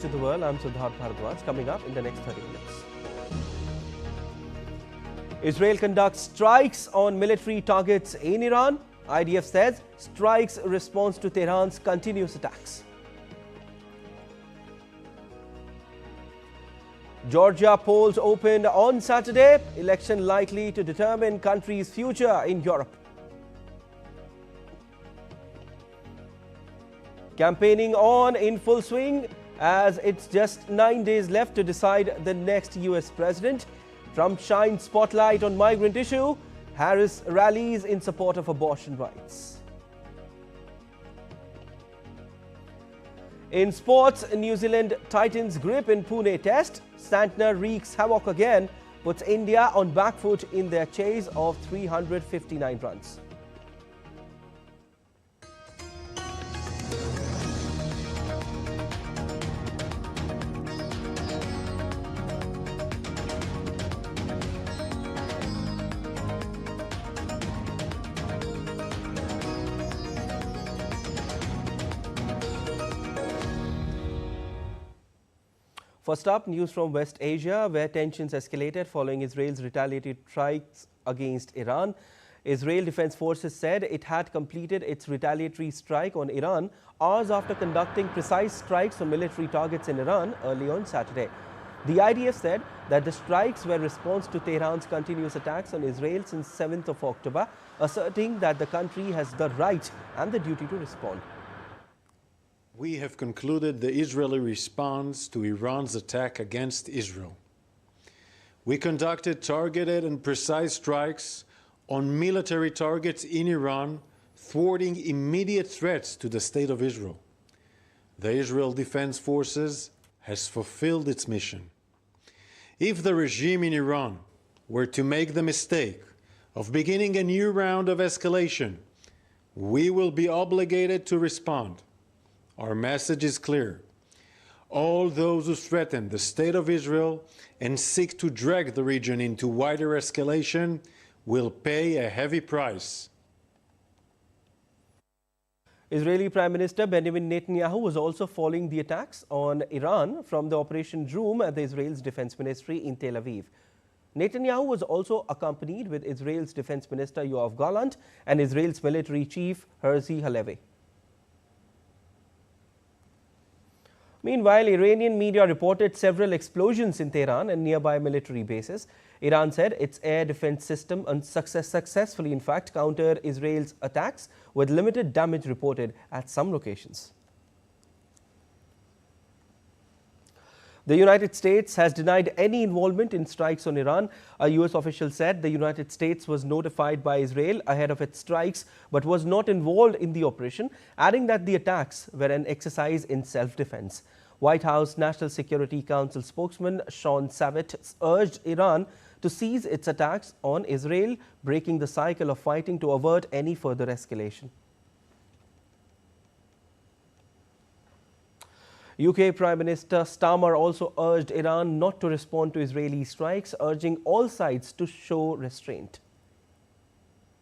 To the world, I'm Prasar Bharati. Coming up in the next 30 minutes. Israel conducts strikes on military targets in Iran. IDF says strikes response to Tehran's continuous attacks. Georgia polls opened on Saturday. Election likely to determine country's future in Europe. Campaigning on in full swing as it's just 9 days left to decide the next US president. Trump shines spotlight on migrant issue. Harris rallies in support of abortion rights. In sports, New Zealand tightens grip in Pune test. Santner wreaks havoc again, puts India on back foot in their chase of 359 runs. First up, news from West Asia, where tensions escalated following Israel's retaliatory strikes against Iran. Israel Defense Forces said it had completed its retaliatory strike on Iran hours after conducting precise strikes on military targets in Iran early on Saturday. The IDF said that the strikes were a response to Tehran's continuous attacks on Israel since 7th of October, asserting that the country has the right and the duty to respond. We have concluded the Israeli response to Iran's attack against Israel. We conducted targeted and precise strikes on military targets in Iran, thwarting immediate threats to the State of Israel. The Israel Defense Forces has fulfilled its mission. If the regime in Iran were to make the mistake of beginning a new round of escalation, we will be obligated to respond. Our message is clear. All those who threaten the State of Israel and seek to drag the region into wider escalation will pay a heavy price. Israeli Prime Minister Benjamin Netanyahu was also following the attacks on Iran from the operation room at the Israel's Defense Ministry in Tel Aviv. Netanyahu was also accompanied with Israel's Defense Minister Yoav Gallant and Israel's military chief Herzi Halevi. Meanwhile, Iranian media reported several explosions in Tehran and nearby military bases. Iran said its air defense system successfully, in fact, countered Israel's attacks, with limited damage reported at some locations. The United States has denied any involvement in strikes on Iran. A US official said the United States was notified by Israel ahead of its strikes but was not involved in the operation, adding that the attacks were an exercise in self-defense. White House National Security Council spokesman Sean Savit urged Iran to cease its attacks on Israel, breaking the cycle of fighting to avert any further escalation. UK Prime Minister Starmer also urged Iran not to respond to Israeli strikes, urging all sides to show restraint.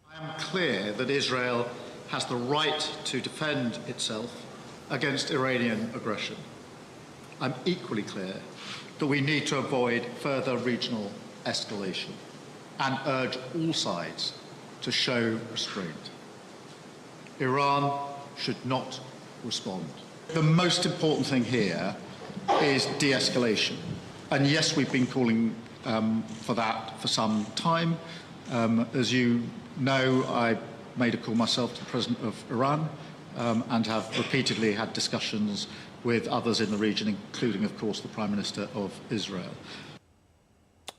I am clear that Israel has the right to defend itself against Iranian aggression. I'm equally clear that we need to avoid further regional escalation and urge all sides to show restraint. Iran should not respond. The most important thing here is de-escalation. And yes, we've been calling for that for some time. As you know, I made a call myself to the President of Iran and have repeatedly had discussions with others in the region, including, of course, the Prime Minister of Israel.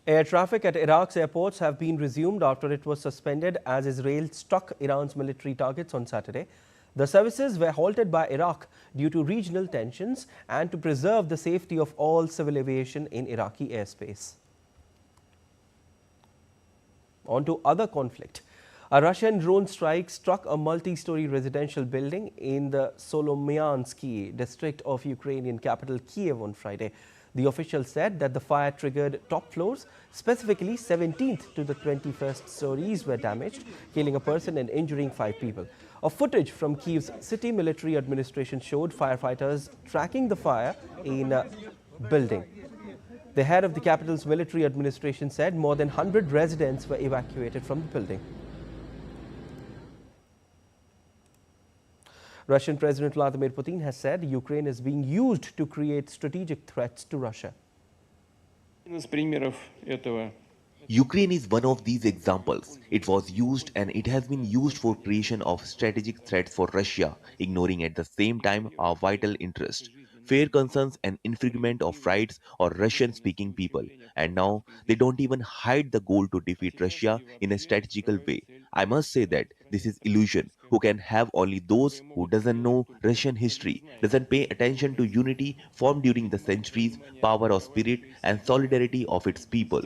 Air traffic at Iraq's airports have been resumed after it was suspended as Israel struck Iran's military targets on Saturday. The services were halted by Iraq due to regional tensions and to preserve the safety of all civil aviation in Iraqi airspace. On to other conflict. A Russian drone strike struck a multi-story residential building in the Solomyansky district of Ukrainian capital Kiev on Friday. The official said that the fire triggered top floors, specifically 17th to the 21st stories were damaged, killing a person and injuring 5 people. A footage from Kyiv's city military administration showed firefighters tracking the fire in a building. The head of the capital's military administration said more than 100 residents were evacuated from the building. Russian President Vladimir Putin has said Ukraine is being used to create strategic threats to Russia. Ukraine is one of these examples. It was used and it has been used for creation of strategic threats for Russia, ignoring at the same time our vital interest, fair concerns and infringement of rights of Russian-speaking people. And now they don't even hide the goal to defeat Russia in a strategical way. I must say that this is illusion, who can have only those who doesn't know Russian history, doesn't pay attention to unity formed during the centuries, power of spirit and solidarity of its people.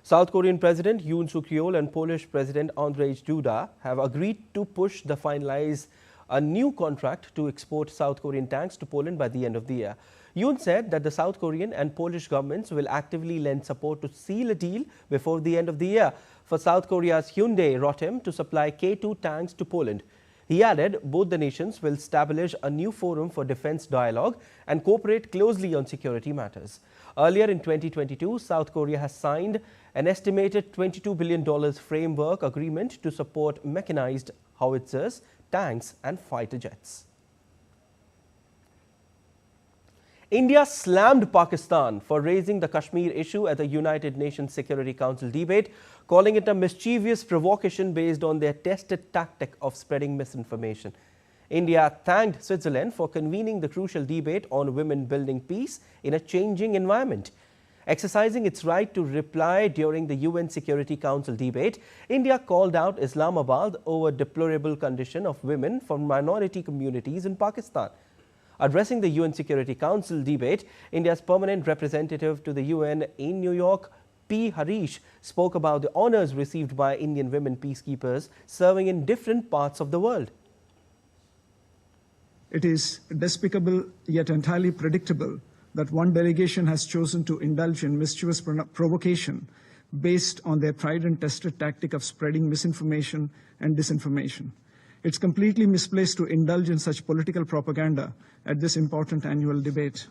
South Korean President Yoon Suk Yeol and Polish President Andrzej Duda have agreed to push the finalize a new contract to export South Korean tanks to Poland by the end of the year. Yoon said that the South Korean and Polish governments will actively lend support to seal a deal before the end of the year for South Korea's Hyundai Rotem to supply K2 tanks to Poland. He added both the nations will establish a new forum for defense dialogue and cooperate closely on security matters. Earlier in 2022, South Korea has signed an estimated $22 billion framework agreement to support mechanized howitzers, tanks and fighter jets. India slammed Pakistan for raising the Kashmir issue at the United Nations Security Council debate, calling it a mischievous provocation based on their tested tactic of spreading misinformation. India thanked Switzerland for convening the crucial debate on women building peace in a changing environment. Exercising its right to reply during the UN Security Council debate, India called out Islamabad over deplorable condition of women from minority communities in Pakistan. Addressing the UN Security Council debate, India's permanent representative to the UN in New York, P. Harish, spoke about the honors received by Indian women peacekeepers serving in different parts of the world. It is despicable yet entirely predictable that one delegation has chosen to indulge in mischievous provocation based on their tried and tested tactic of spreading misinformation and disinformation. It's completely misplaced to indulge in such political propaganda at this important annual debate.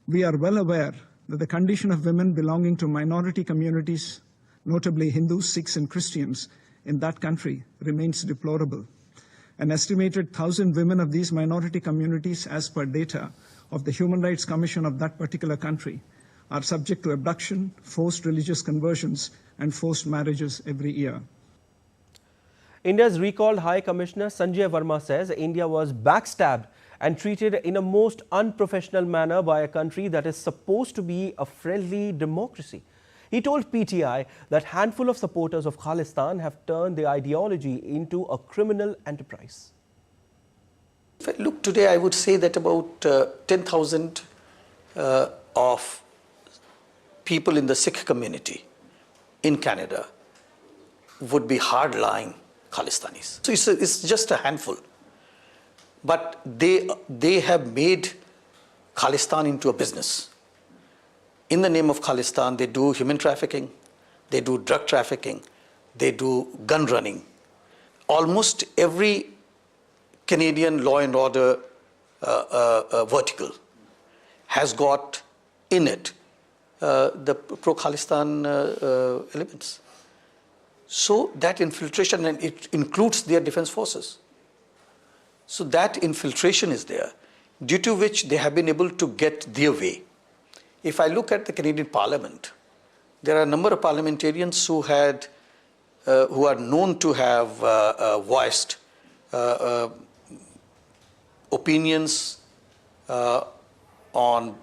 We are well aware that the condition of women belonging to minority communities, notably Hindus, Sikhs and Christians, in that country remains deplorable. An estimated 1,000 women of these minority communities, as per data of the Human Rights Commission of that particular country, are subject to abduction, forced religious conversions and forced marriages every year. India's recalled High Commissioner Sanjay Verma says India was backstabbed and treated in a most unprofessional manner by a country that is supposed to be a friendly democracy. He told PTI that handful of supporters of Khalistan have turned the ideology into a criminal enterprise. If I look today, I would say that about 10,000 of people in the Sikh community in Canada would be hardline Khalistanis. So it's just a handful. But they have made Khalistan into a business. In the name of Khalistan, they do human trafficking, they do drug trafficking, they do gun running. Almost every Canadian law and order vertical has got in it the pro-Khalistan elements. So that infiltration, and it includes their defense forces. So that infiltration is there, due to which they have been able to get their way. If I look at the Canadian Parliament, there are a number of parliamentarians who are known to have voiced opinions on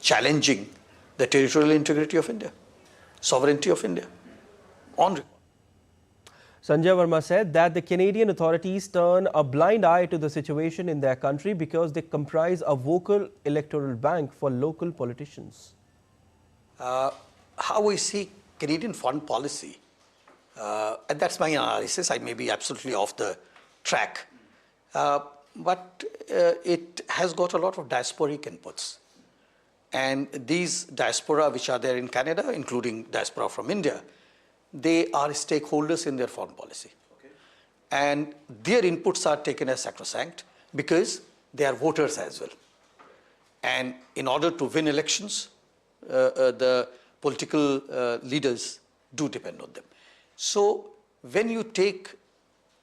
challenging the territorial integrity of India, sovereignty of India. Sanjay Verma said that the Canadian authorities turn a blind eye to the situation in their country because they comprise a vocal electoral bank for local politicians. How we see Canadian foreign policy, and that's my analysis, I may be absolutely off the track, but it has got a lot of diasporic inputs. And these diaspora which are there in Canada, including diaspora from India, they are stakeholders in their foreign policy. And their inputs are taken as sacrosanct because they are voters as well. And in order to win elections, the political leaders do depend on them. So when you take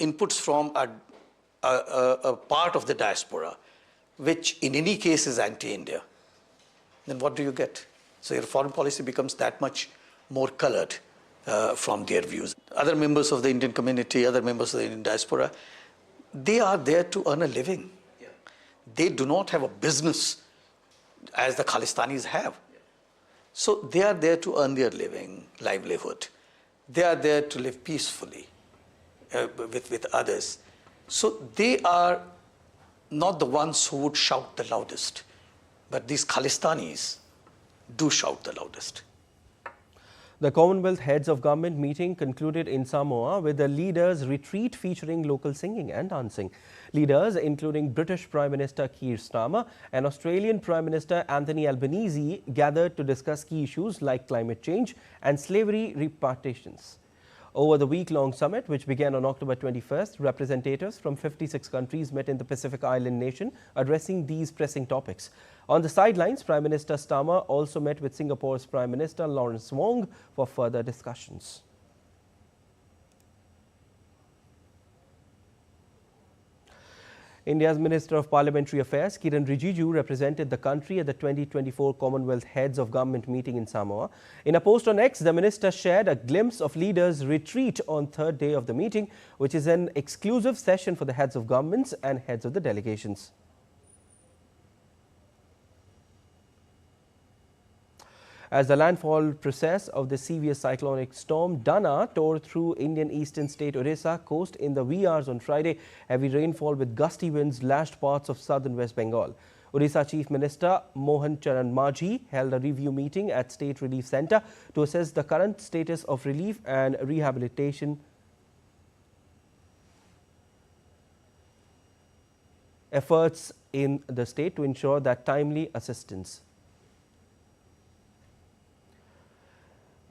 inputs from a part of the diaspora, which in any case is anti-India, then what do you get? So your foreign policy becomes that much more colored from their views. Other members of the Indian community, other members of the Indian diaspora, they are there to earn a living. Yeah. They do not have a business as the Khalistanis have. Yeah. So they are there to earn their livelihood. They are there to live peacefully with others. So they are not the ones who would shout the loudest, but these Khalistanis do shout the loudest. The Commonwealth Heads of Government meeting concluded in Samoa with the leaders' retreat featuring local singing and dancing. Leaders including British Prime Minister Keir Starmer and Australian Prime Minister Anthony Albanese gathered to discuss key issues like climate change and slavery repatriations. Over the week-long summit, which began on October 21st, representatives from 56 countries met in the Pacific Island nation addressing these pressing topics. On the sidelines, Prime Minister Starmer also met with Singapore's Prime Minister Lawrence Wong for further discussions. India's Minister of Parliamentary Affairs, Kiren Rijiju, represented the country at the 2024 Commonwealth Heads of Government meeting in Samoa. In a post on X, the minister shared a glimpse of leaders' retreat on third day of the meeting, which is an exclusive session for the heads of governments and heads of the delegations. As the landfall process of the severe cyclonic storm Dana tore through Indian eastern state Odisha coast in the wee hours on Friday, heavy rainfall with gusty winds lashed parts of southern West Bengal. Odisha Chief Minister Mohan Charan Majhi held a review meeting at State Relief Centre to assess the current status of relief and rehabilitation efforts in the state to ensure that timely assistance.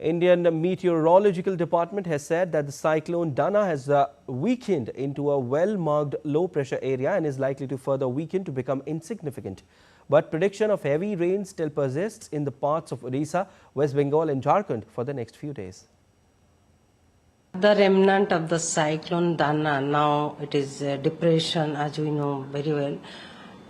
Indian Meteorological Department has said that the cyclone Dana has weakened into a well-marked low-pressure area and is likely to further weaken to become insignificant. But prediction of heavy rain still persists in the parts of Odisha, West Bengal and Jharkhand for the next few days. The remnant of the cyclone Dana, now it is a depression, as we know very well.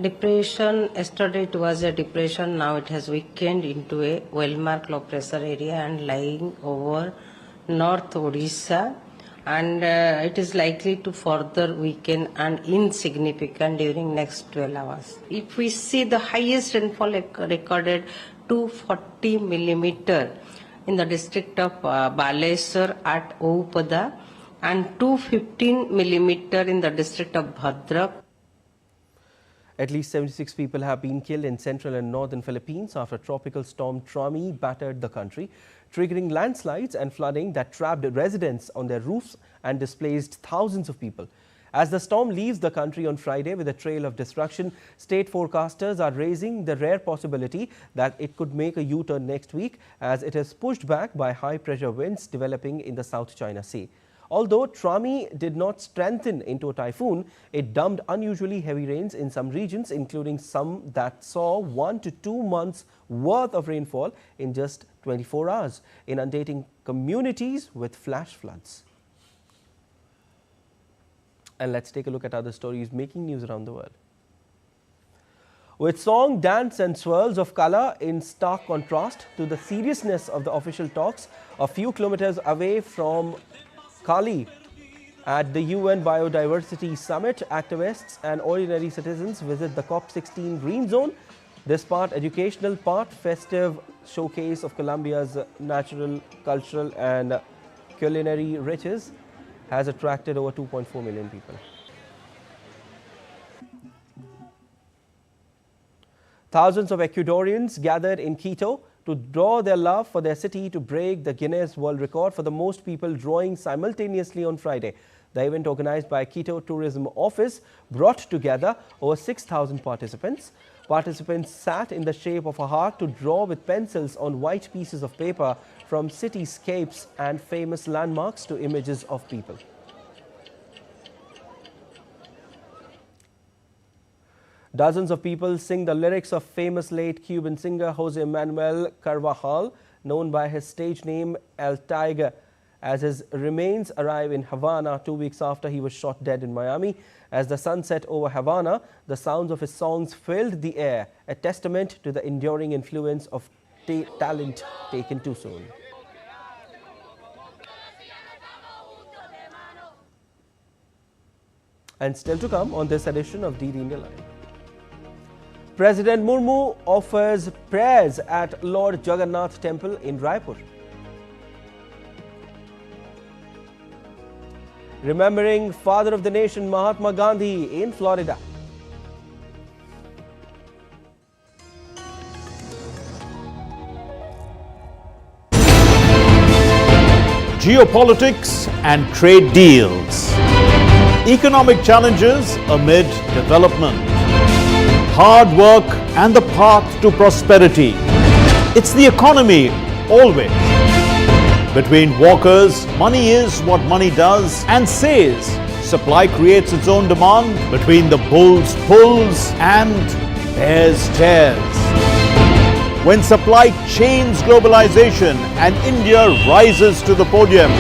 Depression, yesterday it was a depression, now it has weakened into a well-marked low pressure area and lying over North Odisha, and it is likely to further weaken and insignificant during next 12 hours. If we see the highest rainfall recorded 240 millimeter in the district of Baleswar at Oupada and 215 millimeter in the district of Bhadrak. At least 76 people have been killed in central and northern Philippines after tropical storm Trami battered the country, triggering landslides and flooding that trapped residents on their roofs and displaced thousands of people. As the storm leaves the country on Friday with a trail of destruction, state forecasters are raising the rare possibility that it could make a U-turn next week as it is pushed back by high-pressure winds developing in the South China Sea. Although Trami did not strengthen into a typhoon, it dumped unusually heavy rains in some regions, including some that saw 1 to 2 months worth of rainfall in just 24 hours, inundating communities with flash floods. And let's take a look at other stories making news around the world. With song, dance and swirls of color in stark contrast to the seriousness of the official talks, a few kilometers away from Kali at the UN Biodiversity Summit, activists and ordinary citizens visit the COP16 Green Zone. This part educational, part festive showcase of Colombia's natural, cultural and culinary riches has attracted over 2.4 million people. Thousands of Ecuadorians gathered in Quito to draw their love for their city to break the Guinness World Record for the most people drawing simultaneously on Friday. The event, organized by Quito Tourism Office, brought together over 6,000 participants. Participants sat in the shape of a heart to draw with pencils on white pieces of paper from from cityscapes and famous landmarks to images of people. Dozens of people sing the lyrics of famous late Cuban singer Jose Manuel Carvajal, known by his stage name El Tiger, as his remains arrive in Havana 2 weeks after he was shot dead in Miami. As the sun set over Havana, the sounds of his songs filled the air, a testament to the enduring influence of talent taken too soon. And still to come on this edition of DD India Live. President Murmu offers prayers at Lord Jagannath Temple in Raipur. Remembering Father of the Nation Mahatma Gandhi in Florida. Geopolitics and trade deals. Economic challenges amid development. Hard work and the path to prosperity. It's the economy always. Between walkers, money is what money does and says. Supply creates its own demand. Between the bulls pulls and bears tears. When supply chains globalization and India rises to the podium.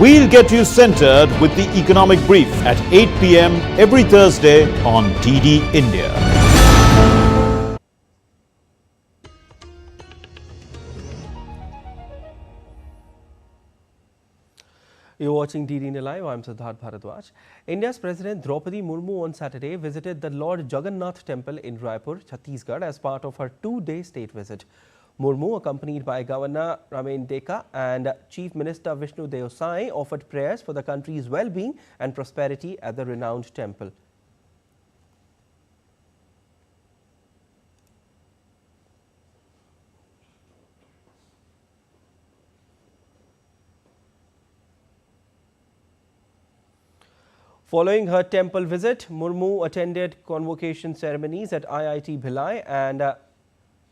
We'll get you centered with the economic brief at 8 p.m. every Thursday on DD India. You're watching DD India Live. I'm Siddharth Bharadwaj. India's President Draupadi Murmu on Saturday visited the Lord Jagannath Temple in Raipur, Chhattisgarh as part of her two-day state visit. Murmu, accompanied by Governor Ramen Deka and Chief Minister Vishnu Deo Sai, offered prayers for the country's well-being and prosperity at the renowned temple. Following her temple visit, Murmu attended convocation ceremonies at IIT Bhilai and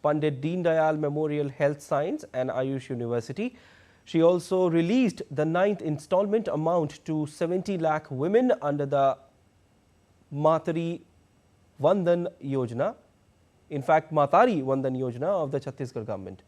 Pandit Deen Dayal Memorial Health Science and Ayush University. She also released the 9th installment amount to 70 lakh women under the Matari Vandan Yojana, in fact Matari Vandan Yojana of the Chhattisgarh government.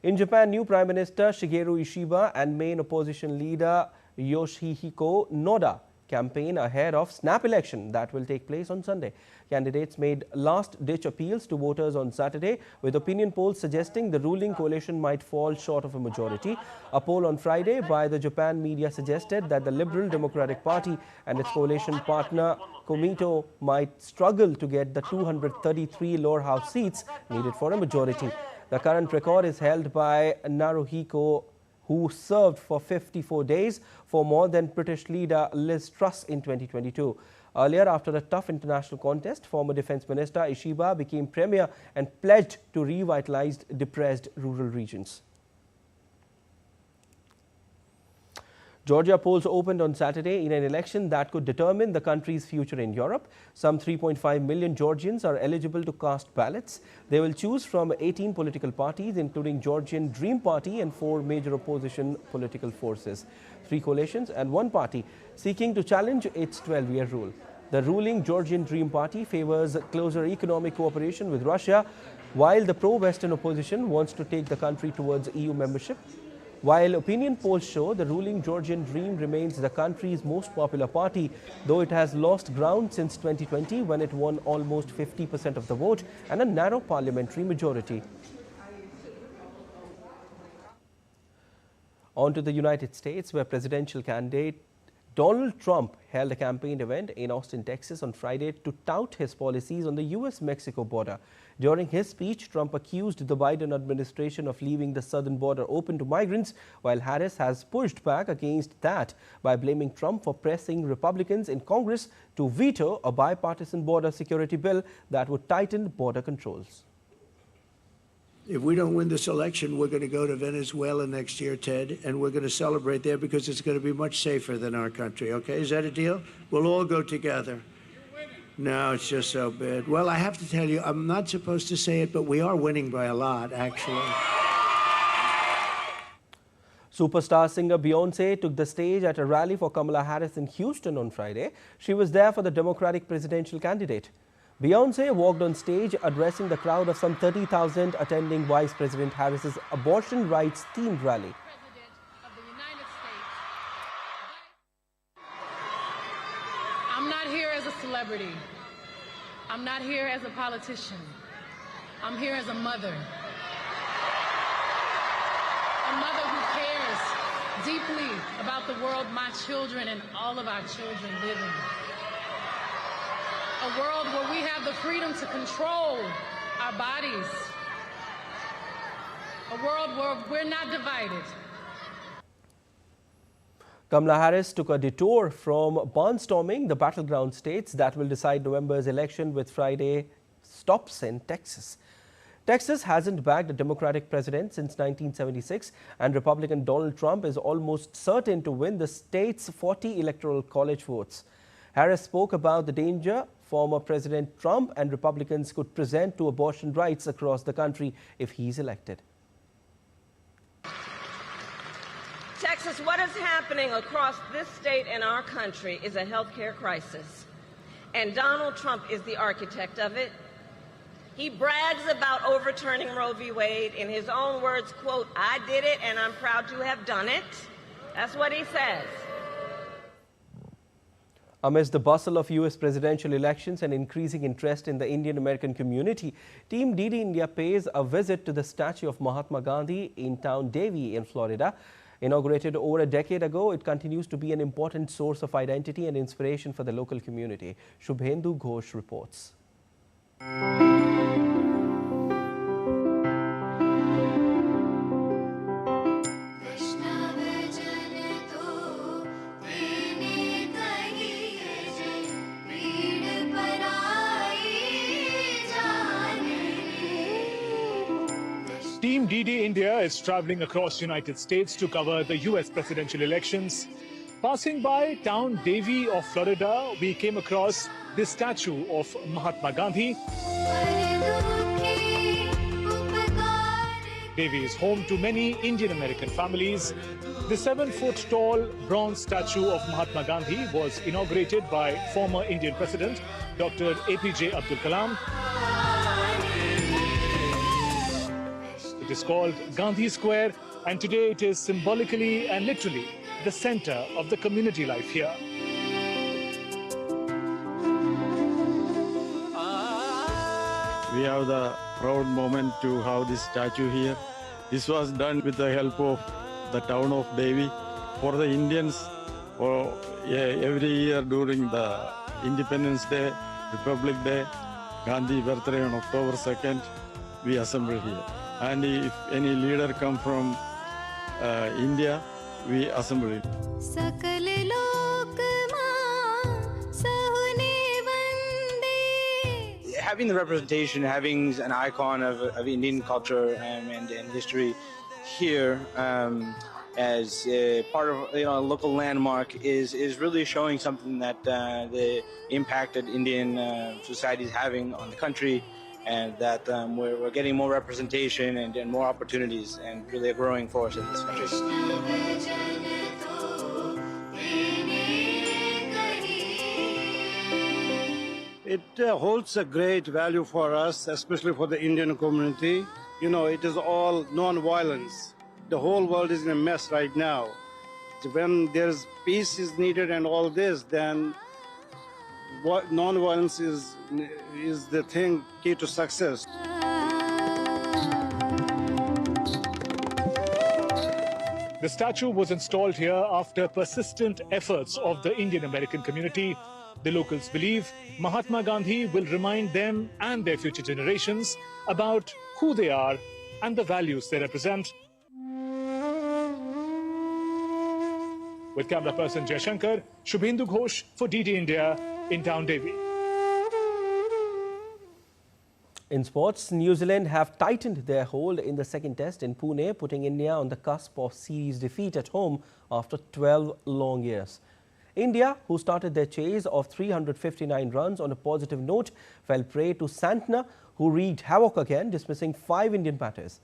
In Japan, new Prime Minister Shigeru Ishiba and main opposition leader Yoshihiko Noda campaign ahead of snap election that will take place on Sunday. Candidates made last-ditch appeals to voters on Saturday, with opinion polls suggesting the ruling coalition might fall short of a majority. A poll on Friday by the Japan media suggested that the Liberal Democratic Party and its coalition partner Komito might struggle to get the 233 lower house seats needed for a majority. The current record is held by Naruhiko, who served for 54 days for more than British leader Liz Truss in 2022. Earlier, after a tough international contest, former Defence Minister Ishiba became Premier and pledged to revitalize depressed rural regions. Georgia polls opened on Saturday in an election that could determine the country's future in Europe. Some 3.5 million Georgians are eligible to cast ballots. They will choose from 18 political parties, including Georgian Dream Party and 4 major opposition political forces, 3 coalitions and 1 party seeking to challenge its 12-year rule. The ruling Georgian Dream Party favors closer economic cooperation with Russia, while the pro-Western opposition wants to take the country towards EU membership. While opinion polls show the ruling Georgian Dream remains the country's most popular party, though it has lost ground since 2020 when it won almost 50% of the vote and a narrow parliamentary majority. On to the United States, where presidential candidate Donald Trump held a campaign event in Austin, Texas on Friday to tout his policies on the US-Mexico border. During his speech, Trump accused the Biden administration of leaving the southern border open to migrants, while Harris has pushed back against that by blaming Trump for pressing Republicans in Congress to veto a bipartisan border security bill that would tighten border controls. If we don't win this election, we're going to go to Venezuela next year, Ted, and we're going to celebrate there because it's going to be much safer than our country, okay? Is that a deal? We'll all go together. No, it's just so bad. Well, I have to tell you, I'm not supposed to say it, but we are winning by a lot, actually. Superstar singer Beyonce took the stage at a rally for Kamala Harris in Houston on Friday. She was there for the Democratic presidential candidate. Beyonce walked on stage addressing the crowd of some 30,000 attending Vice President Harris's abortion rights themed rally. I'm not here as a celebrity. I'm not here as a politician. I'm here as a mother. A mother who cares deeply about the world my children and all of our children live in. A world where we have the freedom to control our bodies. A world where we're not divided. Kamala Harris took a detour from barnstorming the battleground states that will decide November's election with Friday stops in Texas. Texas hasn't backed a Democratic president since 1976, and Republican Donald Trump is almost certain to win the state's 40 electoral college votes. Harris spoke about the danger former President Trump and Republicans could present to abortion rights across the country if he's elected. Texas, what is happening across this state and our country is a healthcare crisis. And Donald Trump is the architect of it. He brags about overturning Roe v. Wade. In his own words, quote, "I did it and I'm proud to have done it." That's what he says. Amidst the bustle of U.S. presidential elections and increasing interest in the Indian American community, Team DD India pays a visit to the statue of Mahatma Gandhi in town Davie in Florida. Inaugurated over a decade ago, it continues to be an important source of identity and inspiration for the local community. Shubhendu Ghosh reports. Team DD India is traveling across United States to cover the US presidential elections. Passing by town Davie of Florida, we came across the statue of Mahatma Gandhi. Davie is home to many Indian American families. The 7-foot-tall bronze statue of Mahatma Gandhi was inaugurated by former Indian President Dr. APJ Abdul Kalam. It is called Gandhi Square, and today it is symbolically and literally the center of the community life here. We have the proud moment to have this statue here. This was done with the help of the town of Davie. For the Indians, every year during the Independence Day, Republic Day, Gandhi birthday on October 2nd, we assemble here. And if any leader come from India, we assemble it. Having the representation, having an icon of Indian culture and history here as part of a local landmark is really showing something that the impact that Indian society is having on the country, and that we're getting more representation and more opportunities, and really a growing force in this country. It holds a great value for us, especially for the Indian community. You know, it is all non-violence. The whole world is in a mess right now. When there's peace is needed and all this, then non-violence is the thing, key to success. The statue was installed here after persistent efforts of the Indian American community. The locals believe Mahatma Gandhi will remind them and their future generations about who they are and the values they represent. With camera person Jay Shankar, Shubhendu Ghosh for DD India in town Davie. In sports, New Zealand have tightened their hold in the second test in Pune, putting India on the cusp of series defeat at home after 12 long years. India, who started their chase of 359 runs on a positive note, fell prey to Santner, who wreaked havoc again, dismissing 5 Indian batters.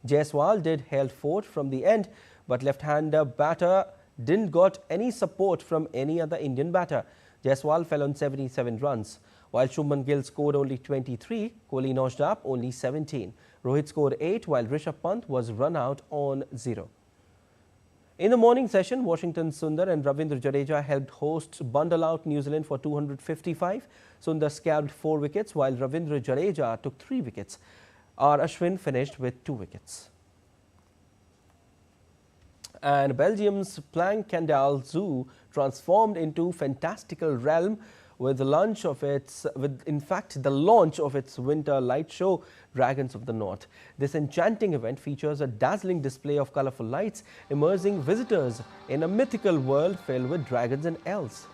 Jaiswal did held fort from the end, but left-hander batter didn't got any support from any other Indian batter. Jaiswal fell on 77 runs. While Shubman Gill scored only 23, Kohli notched up only 17. Rohit scored 8, while Rishabh Pant was run out on 0. In the morning session, Washington Sundar and Ravindra Jadeja helped hosts bundle out New Zealand for 255. Sundar scabbed 4 wickets, while Ravindra Jadeja took 3 wickets. R. Ashwin finished with 2 wickets. And Belgium's Planckendal Zoo transformed into fantastical realm with the launch of its winter light show, Dragons of the North. This enchanting event features a dazzling display of colorful lights, immersing visitors in a mythical world filled with dragons and elves.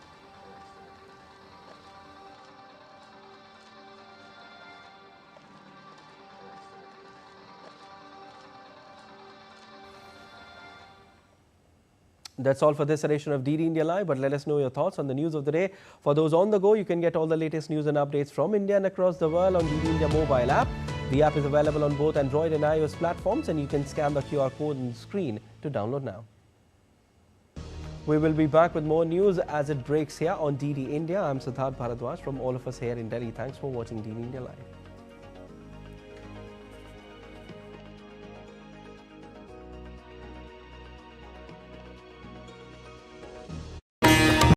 That's all for this edition of DD India Live, but let us know your thoughts on the news of the day. For those on the go, you can get all the latest news and updates from India and across the world on DD India mobile app. The app is available on both Android and iOS platforms, and you can scan the QR code on the screen to download now. We will be back with more news as it breaks here on DD India. I'm Prasar Bharati from all of us here in Delhi. Thanks for watching DD India Live.